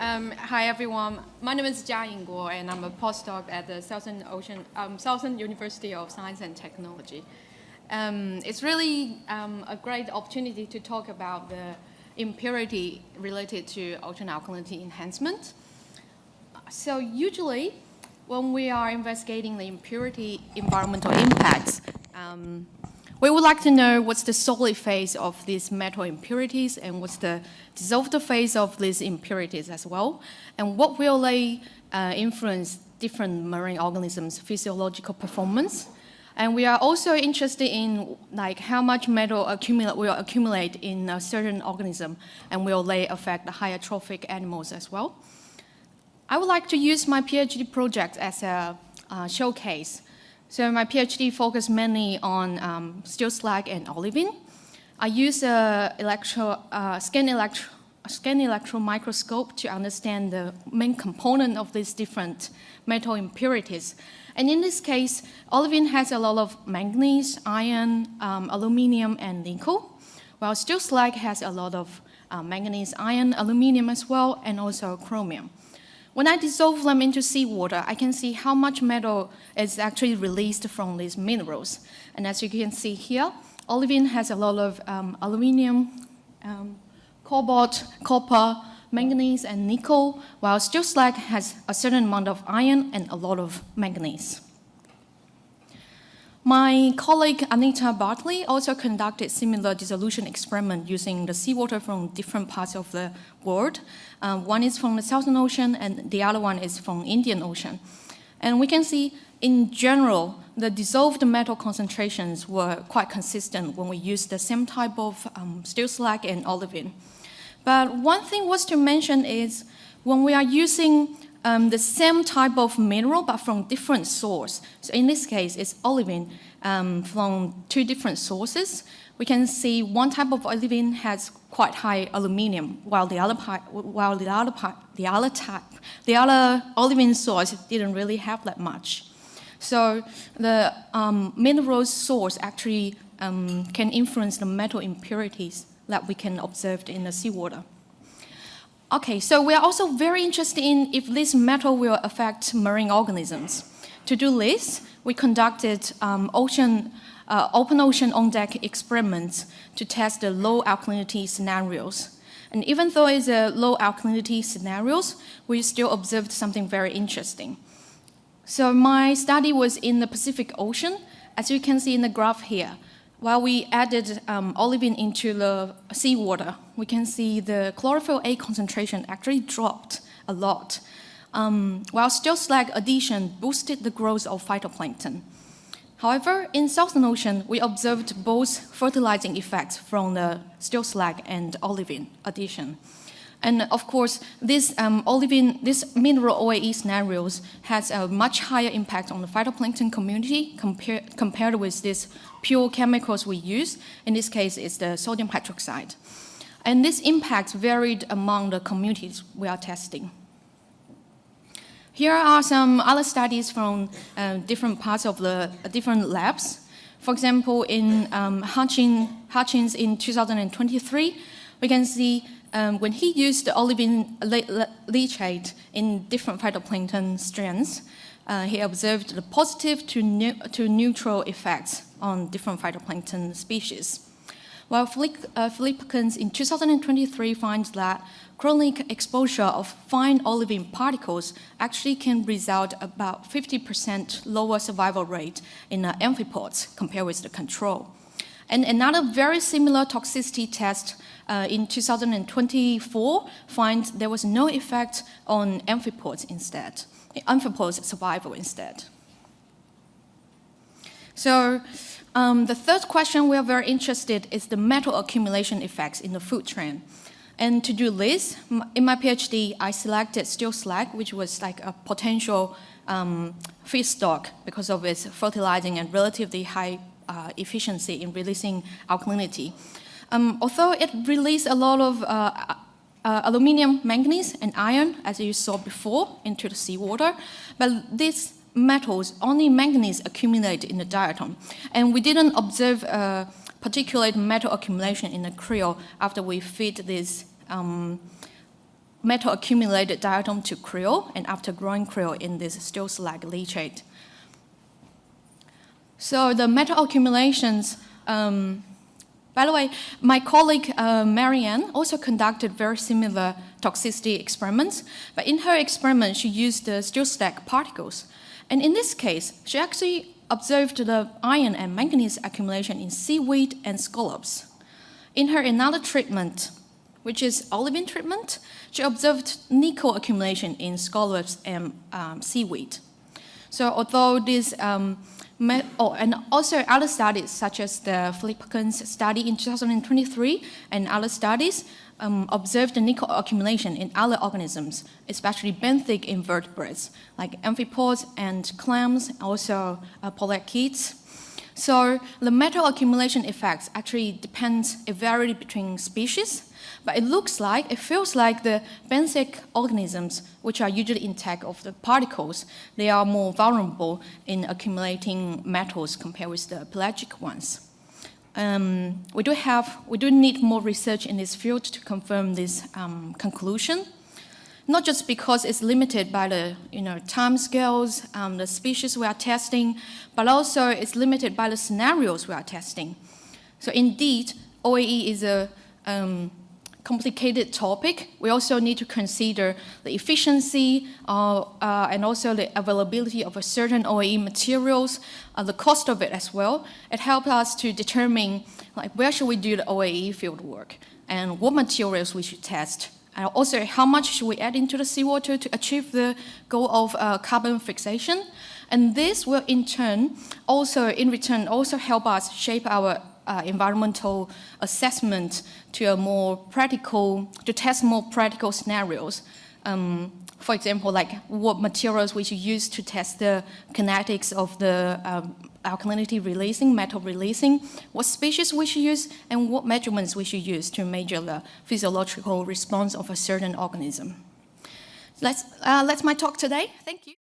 Hi everyone, my name is Jiaying Guo and I'm a postdoc at the Southern University of Science and Technology. It's really a great opportunity to talk about the impurity related to ocean alkalinity enhancement. So usually when we are investigating the impurity environmental impacts, we would like to know what's the solid phase of these metal impurities and what's the dissolved phase of these impurities as well, and what will they influence different marine organisms' physiological performance. And we are also interested in how much metal will accumulate in a certain organism, and will they affect the higher trophic animals as well. I would like to use my PhD project as a showcase. So my PhD focused mainly on steel slag and olivine. I use a scan electron microscope to understand the main component of these different metal impurities. And in this case, olivine has a lot of manganese, iron, aluminum, and nickel, while steel slag has a lot of manganese, iron, aluminum as well, and also chromium. When I dissolve them into seawater, I can see how much metal is actually released from these minerals. And as you can see here, olivine has a lot of aluminum, cobalt, copper, manganese, and nickel, while steel slag has a certain amount of iron and a lot of manganese. My colleague Anita Bartley also conducted similar dissolution experiment using the seawater from different parts of the world. One is from the Southern Ocean and the other one is from Indian Ocean. And we can see in general, the dissolved metal concentrations were quite consistent when we used the same type of steel slag and olivine. But one thing was to mention is when we are using the same type of mineral but from different source. So in this case, it's olivine from two different sources. We can see one type of olivine has quite high aluminum, while the other olivine source didn't really have that much. So the mineral source actually can influence the metal impurities that we can observe in the seawater. Okay, so we are also very interested in if this metal will affect marine organisms. To do this, we conducted open ocean on-deck experiments to test the low alkalinity scenarios. And even though it's a low alkalinity scenarios, we still observed something very interesting. So my study was in the Pacific Ocean, as you can see in the graph here. While we added olivine into the seawater, we can see the chlorophyll A concentration actually dropped a lot, while steel slag addition boosted the growth of phytoplankton. However, in Southern Ocean, we observed both fertilizing effects from the steel slag and olivine addition. And of course, this mineral OAE scenarios has a much higher impact on the phytoplankton community compared with these pure chemicals we use. In this case, it's the sodium hydroxide. And this impact varied among the communities we are testing. Here are some other studies from different parts of the different labs. For example, in Hutchins in 2023, we can see when he used the olivine leachate in different phytoplankton strands, he observed the positive to neutral effects on different phytoplankton species. While Philippines in 2023 finds that chronic exposure of fine olivine particles actually can result about 50% lower survival rate in amphipods compared with the control. And another very similar toxicity test in 2024 finds there was no effect on amphipods survival instead. So the third question we are very interested in is the metal accumulation effects in the food chain. And to do this, in my PhD, I selected steel slag, which was like a potential feedstock because of its fertilizing and relatively high efficiency in releasing alkalinity. Although it released a lot of aluminum, manganese, and iron, as you saw before, into the seawater, but these metals, only manganese accumulate in the diatom. And we didn't observe particulate metal accumulation in the krill after we feed these metal accumulated diatom to cryo, and after growing cryo in this still slag leachate. So the metal accumulations, by the way, my colleague Marianne also conducted very similar toxicity experiments, but in her experiment she used the still slag particles. And in this case, she actually observed the iron and manganese accumulation in seaweed and scallops. In her another treatment, which is olivine treatment, she observed nickel accumulation in scallops and seaweed. So although this, and also other studies such as the Philippines study in 2023 and other studies observed the nickel accumulation in other organisms, especially benthic invertebrates like amphipods and clams, also polychaetes. So the metal accumulation effects actually it varies between species, but it feels like the benthic organisms, which are usually intact of the particles, they are more vulnerable in accumulating metals compared with the pelagic ones. We do need more research in this field to confirm this conclusion, not just because it's limited by the time scales, the species we are testing, but also it's limited by the scenarios we are testing. So indeed, OAE is a complicated topic. We also need to consider the efficiency and also the availability of a certain OAE materials, the cost of it as well. It helps us to determine where should we do the OAE field work and what materials we should test. And also, how much should we add into the seawater to achieve the goal of carbon fixation? And this will, in return, also help us shape our environmental assessment to test more practical scenarios. For example, like what materials we should use to test the kinetics of the alkalinity releasing, metal releasing, what species we should use, and what measurements we should use to measure the physiological response of a certain organism. That's my talk today. Thank you.